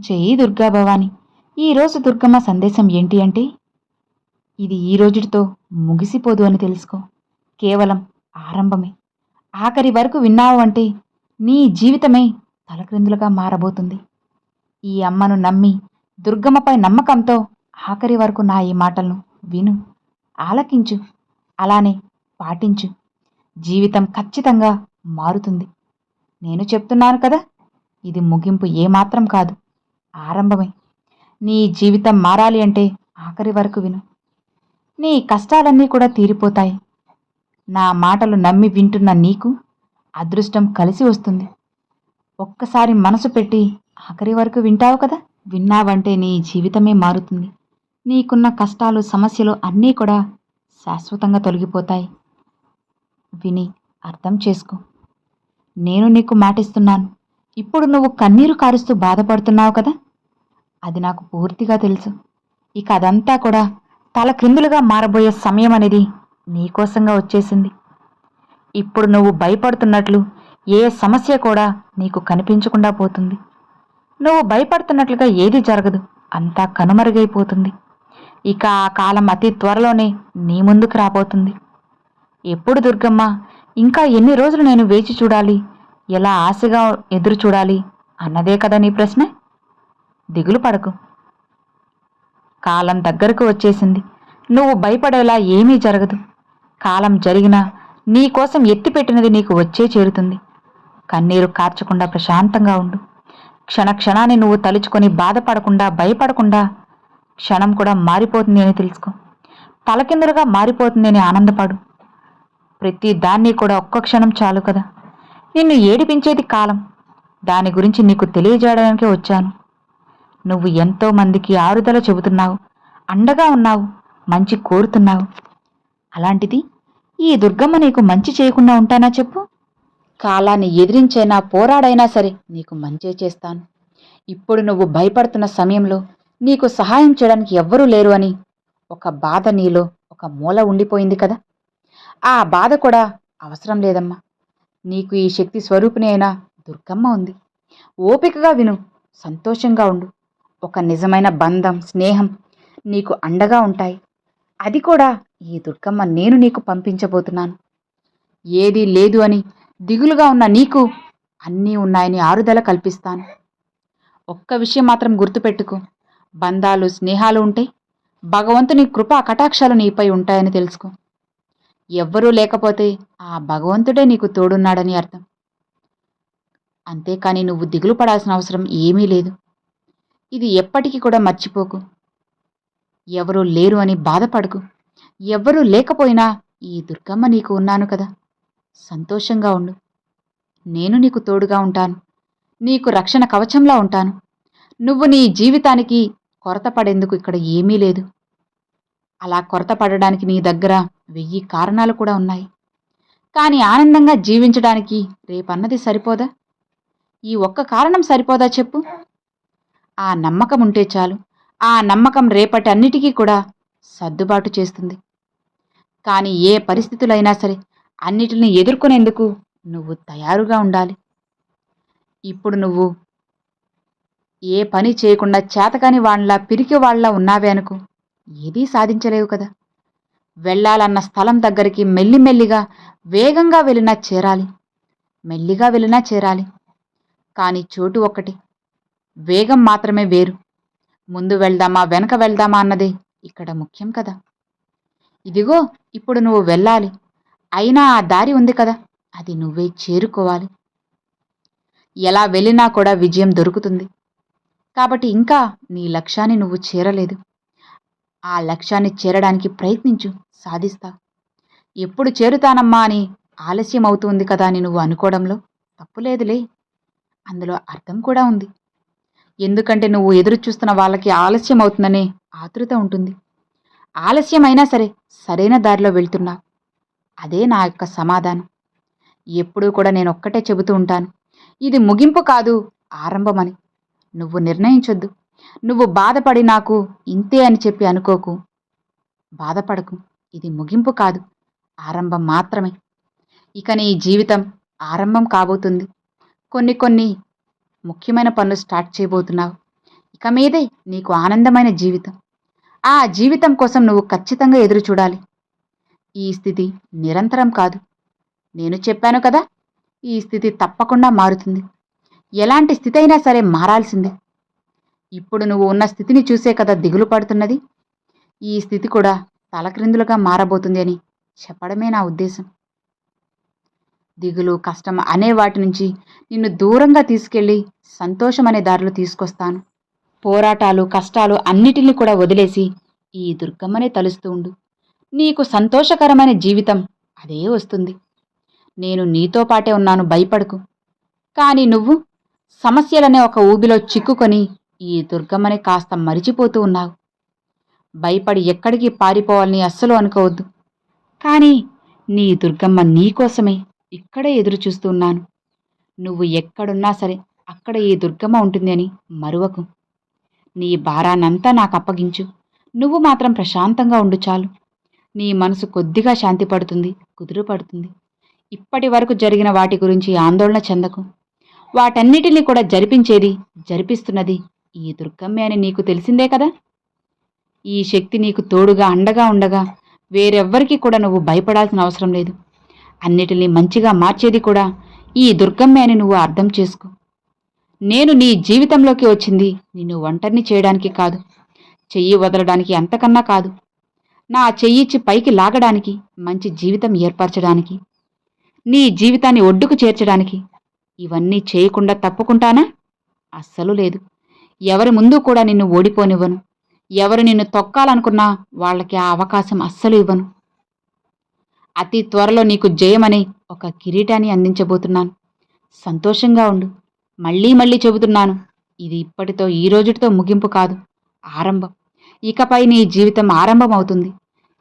జై దుర్గా భవాని. ఈరోజు దుర్గమ్మ సందేశం ఏంటి అంటే, ఇది ఈ రోజుటితో ముగిసిపోదు అని తెలుసుకో. కేవలం ఆరంభమే. ఆఖరి వరకు విన్నావు అంటే నీ జీవితమే తలక్రిందులుగా మారబోతుంది. ఈ అమ్మను నమ్మి దుర్గమ్మపై నమ్మకంతో ఆఖరి వరకు నా ఈ మాటలను విను, ఆలకించు, అలానే పాటించు. జీవితం ఖచ్చితంగా మారుతుంది. నేను చెప్తున్నాను కదా, ఇది ముగింపు ఏమాత్రం కాదు, ఆరంభమే. నీ జీవితం మారాలి అంటే ఆఖరి వరకు విను. నీ కష్టాలన్నీ కూడా తీరిపోతాయి. నా మాటలు నమ్మి వింటున్న నీకు అదృష్టం కలిసి వస్తుంది. ఒక్కసారి మనసు పెట్టి ఆఖరి వరకు వింటావు కదా. విన్నావంటే నీ జీవితమే మారుతుంది. నీకున్న కష్టాలు, సమస్యలు అన్నీ కూడా శాశ్వతంగా తొలగిపోతాయి. విని అర్థం చేసుకో. నేను నీకు మాటిస్తున్నాను. ఇప్పుడు నువ్వు కన్నీరు కారుస్తూ బాధపడుతున్నావు కదా, అది నాకు పూర్తిగా తెలుసు. ఇక అదంతా కూడా తలక్రిందులుగా మారబోయే సమయం అనేది నీకోసంగా వచ్చేసింది. ఇప్పుడు నువ్వు భయపడుతున్నట్లు ఏ సమస్య కూడా నీకు కనిపించకుండా పోతుంది. నువ్వు భయపడుతున్నట్లుగా ఏది జరగదు, అంతా కనుమరుగైపోతుంది. ఇక ఆ కాలం అతి త్వరలోనే నీ ముందుకు రాబోతుంది. ఎప్పుడు దుర్గమ్మ, ఇంకా ఎన్ని రోజులు నేను వేచి చూడాలి, ఎలా ఆశగా ఎదురు చూడాలి అన్నదే కదా నీ ప్రశ్న. దిగులు పడకు, కాలం దగ్గరకు వచ్చేసింది. నువ్వు భయపడేలా ఏమీ జరగదు. కాలం జరిగినా నీకోసం ఎత్తిపెట్టినది నీకు వచ్చే చేరుతుంది. కన్నీరు కార్చకుండా ప్రశాంతంగా ఉండు. క్షణక్షణాన్ని నువ్వు తలుచుకొని బాధపడకుండా, భయపడకుండా, క్షణం కూడా మారిపోతుంది అని తెలుసుకో. తలకిందులుగా మారిపోతుంది అని ఆనందపడు. ప్రతి దాన్ని కూడా ఒక్క క్షణం చాలు కదా. నిన్ను ఏడిపించేది కాలం. దాని గురించి నీకు తెలియజేయడానికే వచ్చాను. నువ్వు ఎంతో మందికి ఆరుదల చెబుతున్నావు, అండగా ఉన్నావు, మంచి కోరుతున్నావు. అలాంటిది ఈ దుర్గమ్మ నీకు మంచి చేయకుండా ఉంటానా చెప్పు. కాలాన్ని ఎదిరించైనా పోరాడైనా సరే నీకు మంచే చేస్తాను. ఇప్పుడు నువ్వు భయపడుతున్న సమయంలో నీకు సహాయం చేయడానికి ఎవ్వరూ లేరు అని ఒక బాధ నీలో ఒక మూల ఉండిపోయింది కదా. ఆ బాధ కూడా అవసరం లేదమ్మా. నీకు ఈ శక్తి స్వరూపిణి అయిన దుర్గమ్మ ఉంది. ఓపికగా విను, సంతోషంగా ఉండు. ఒక నిజమైన బంధం, స్నేహం నీకు అండగా ఉంటాయి. అది కూడా ఈ దుర్గమ్మ నేను నీకు పంపించబోతున్నాను. ఏదీ లేదు అని దిగులుగా ఉన్న నీకు అన్నీ ఉన్నాయని ఆరుదల కల్పిస్తాను. ఒక్క విషయం మాత్రం గుర్తుపెట్టుకో. బంధాలు, స్నేహాలు ఉంటే భగవంతుని కృపా కటాక్షాలు నీపై ఉంటాయని తెలుసుకో. ఎవ్వరూ లేకపోతే ఆ భగవంతుడే నీకు తోడున్నాడని అర్థం. అంతేకాని నువ్వు దిగులు పడాల్సిన అవసరం ఏమీ లేదు. ఇది ఎప్పటికీ కూడా మర్చిపోకు. ఎవరూ లేరు అని బాధపడకు. ఎవ్వరూ లేకపోయినా ఈ దుర్గమ్మ నీకు ఉన్నాను కదా, సంతోషంగా ఉండు. నేను నీకు తోడుగా ఉంటాను. నీకు రక్షణ కవచంలా ఉంటాను. నువ్వు నీ జీవితానికి కొరత పడేందుకు ఇక్కడ ఏమీ లేదు. అలా కొరత పడడానికి నీ దగ్గర 1000 కారణాలు కూడా ఉన్నాయి. కానీ ఆనందంగా జీవించడానికి రేపన్నది సరిపోదా? ఈ ఒక్క కారణం సరిపోదా చెప్పు? ఆ నమ్మకం ఉంటే చాలు. ఆ నమ్మకం రేపటి అన్నిటికీ కూడా సర్దుబాటు చేస్తుంది. కానీ ఏ పరిస్థితులైనా సరే అన్నిటిని ఎదుర్కొనేందుకు నువ్వు తయారుగా ఉండాలి. ఇప్పుడు నువ్వు ఏ పని చేయకుండా చేతకాని వాళ్ళ, పిరికి వాళ్ళ ఉన్నావే అనుకో, ఏదీ సాధించలేవు కదా. వెళ్ళాలన్న స్థలం దగ్గరికి మెల్లిమెల్లిగా, వేగంగా వెళ్ళినా చేరాలి. మెల్లిగా వెళ్ళినా చేరాలి. కానీ చోటు ఒక్కటి, వేగం మాత్రమే వేరు. ముందు వెళ్దామా, వెనక వెళ్దామా అన్నదే ఇక్కడ ముఖ్యం కదా. ఇదిగో ఇప్పుడు నువ్వు వెళ్ళాలి. అయినా ఆ దారి ఉంది కదా, అది నువ్వే చేరుకోవాలి. ఎలా వెళ్ళినా కూడా విజయం దొరుకుతుంది. కాబట్టి ఇంకా నీ లక్ష్యాన్ని నువ్వు చేరలేదు. ఆ లక్ష్యాన్ని చేరడానికి ప్రయత్నించు, సాధిస్తావు. ఎప్పుడు చేరుతానమ్మా అని ఆలస్యం అవుతుంది కదా అని నువ్వు అనుకోవడంలో తప్పులేదులే. అందులో అర్థం కూడా ఉంది. ఎందుకంటే నువ్వు ఎదురు చూస్తున్న వాళ్ళకి ఆలస్యం అవుతుందనే ఆతృత ఉంటుంది. ఆలస్యమైనా సరే సరైన దారిలో వెళ్తున్నావు. అదే నా యొక్క సమాధానం. ఎప్పుడూ కూడా నేను ఒక్కటే చెబుతూ ఉంటాను, ఇది ముగింపు కాదు, ఆరంభమని. నువ్వు నిర్ణయించొద్దు. నువ్వు బాధపడి నాకు ఇంతే అని చెప్పి అనుకోకు. బాధపడకు. ఇది ముగింపు కాదు, ఆరంభం మాత్రమే. ఇక నీ జీవితం ఆరంభం కాబోతుంది. కొన్ని ముఖ్యమైన పనులు స్టార్ట్ చేయబోతున్నావు. ఇక మీదే నీకు ఆనందమైన జీవితం. ఆ జీవితం కోసం నువ్వు ఖచ్చితంగా ఎదురు చూడాలి. ఈ స్థితి నిరంతరం కాదు. నేను చెప్పాను కదా, ఈ స్థితి తప్పకుండా మారుతుంది. ఎలాంటి స్థితి అయినా సరే మారాల్సిందే. ఇప్పుడు నువ్వు ఉన్న స్థితిని చూసే కదా దిగులు పడుతున్నది. ఈ స్థితి కూడా తలక్రిందులుగా మారబోతుంది అని చెప్పడమే నా ఉద్దేశం. దిగులు, కష్టం అనే వాటి నుంచి నిన్ను దూరంగా తీసుకెళ్ళి సంతోషం అనే దారిలో తీసుకొస్తాను. పోరాటాలు, కష్టాలు అన్నిటినీ కూడా వదిలేసి ఈ దుర్గమ్మనే తలుస్తూ ఉండు. నీకు సంతోషకరమైన జీవితం అదే వస్తుంది. నేను నీతో పాటే ఉన్నాను, భయపడకు. కానీ నువ్వు సమస్యలనే ఒక ఊబిలో చిక్కుకొని ఈ దుర్గమ్మని కాస్త మరిచిపోతూ ఉన్నావు. భయపడి ఎక్కడికి పారిపోవాలని అస్సలు అనుకోవద్దు. కానీ నీ దుర్గమ్మ నీకోసమే ఇక్కడే ఎదురు చూస్తూ ఉన్నాను. నువ్వు ఎక్కడున్నా సరే అక్కడ ఈ దుర్గమ్మ ఉంటుంది అని మరువకు. నీ భారాన్నంతా నాకు అప్పగించు. నువ్వు మాత్రం ప్రశాంతంగా ఉండు చాలు. నీ మనసు కొద్దిగా శాంతి పడుతుంది, కుదురు పడుతుంది. ఇప్పటి వరకు జరిగిన వాటి గురించి ఆందోళన చెందకు. వాటన్నిటినీ కూడా జరిపిస్తున్నది ఈ దుర్గమ్మే అని నీకు తెలిసిందే కదా. ఈ శక్తి నీకు తోడుగా అండగా ఉండగా వేరెవ్వరికీ కూడా నువ్వు భయపడాల్సిన అవసరం లేదు. అన్నిటినీ మంచిగా మార్చేది కూడా ఈ దుర్గమ్మే అని నువ్వు అర్థం చేసుకో. నేను నీ జీవితంలోకి వచ్చింది నిన్ను ఒంటరిని చేయడానికి కాదు, చెయ్యి వదలడానికి, అంతకన్నా కాదు. నా చెయ్యిచ్చి పైకి లాగడానికి, మంచి జీవితం ఏర్పరచడానికి, నీ జీవితాన్ని ఒడ్డుకు చేర్చడానికి. ఇవన్నీ చేయకుండా తప్పుకుంటానా? అస్సలు లేదు. ఎవరి ముందు కూడా నిన్ను ఓడిపోనివ్వను. ఎవరు నిన్ను తొక్కాలనుకున్నా వాళ్ళకి ఆ అవకాశం అస్సలు ఇవ్వను. అతి త్వరలో నీకు జయమని ఒక కిరీటాన్ని అందించబోతున్నాను. సంతోషంగా ఉండు. మళ్ళీ మళ్ళీ చెబుతున్నాను, ఇది ఇప్పటితో ఈ రోజుటితో ముగింపు కాదు, ఆరంభం. ఇకపై నీ జీవితం ఆరంభం అవుతుంది.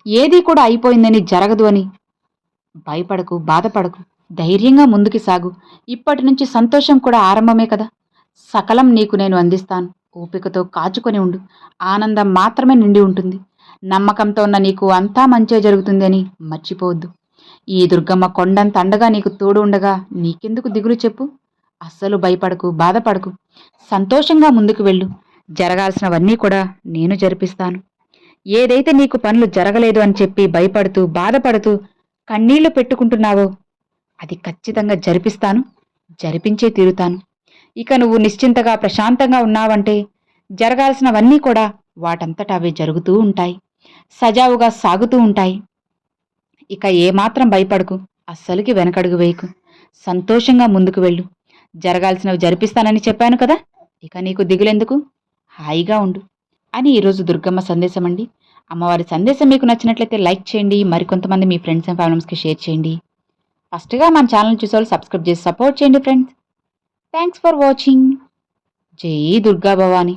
ఏదీ కూడా అయిపోయిందని, జరగదు అని భయపడకు, బాధపడకు. ధైర్యంగా ముందుకి సాగు. ఇప్పటి నుంచి సంతోషం కూడా ఆరంభమే కదా. సకలం నీకు నేను అందిస్తాను. ఓపికతో కాచుకొని ఉండు. ఆనందం మాత్రమే నిండి ఉంటుంది. నమ్మకంతో ఉన్న నీకు అంతా మంచే జరుగుతుంది అని మర్చిపోవద్దు. ఈ దుర్గమ్మ కొండంత అండగా నీకు తోడు ఉండగా నీకెందుకు దిగులు చెప్పు. అస్సలు భయపడకు, బాధపడకు. సంతోషంగా ముందుకు వెళ్ళు. జరగాల్సినవన్నీ కూడా నేను జరిపిస్తాను. ఏదైతే నీకు పనులు జరగలేదు అని చెప్పి భయపడుతూ, బాధపడుతూ కన్నీళ్లు పెట్టుకుంటున్నావో అది ఖచ్చితంగా జరిపిస్తాను, జరిపించే తీరుతాను. ఇక నువ్వు నిశ్చింతగా, ప్రశాంతంగా ఉన్నావంటే జరగాల్సినవన్నీ కూడా వాటంతట అవే జరుగుతూ ఉంటాయి, సజావుగా సాగుతూ ఉంటాయి. ఇక ఏమాత్రం భయపడకు, అస్సలుకి వెనకడుగు వేయకు. సంతోషంగా ముందుకు వెళ్ళు. జరగాల్సినవి జరిపిస్తానని చెప్పాను కదా, ఇక నీకు దిగులెందుకు, హాయిగా ఉండు అని ఈరోజు దుర్గమ్మ సందేశం అండి. అమ్మవారి సందేశం మీకు నచ్చినట్లయితే లైక్ చేయండి, మరికొంతమంది మీ ఫ్రెండ్స్ అండ్ ఫ్యామిలీస్కి షేర్ చేయండి. ఫస్ట్గా మన ఛానల్ చూసేవాళ్ళు సబ్స్క్రైబ్ చేసి సపోర్ట్ చేయండి ఫ్రెండ్స్. Thanks for watching. జై దుర్గా భవాని.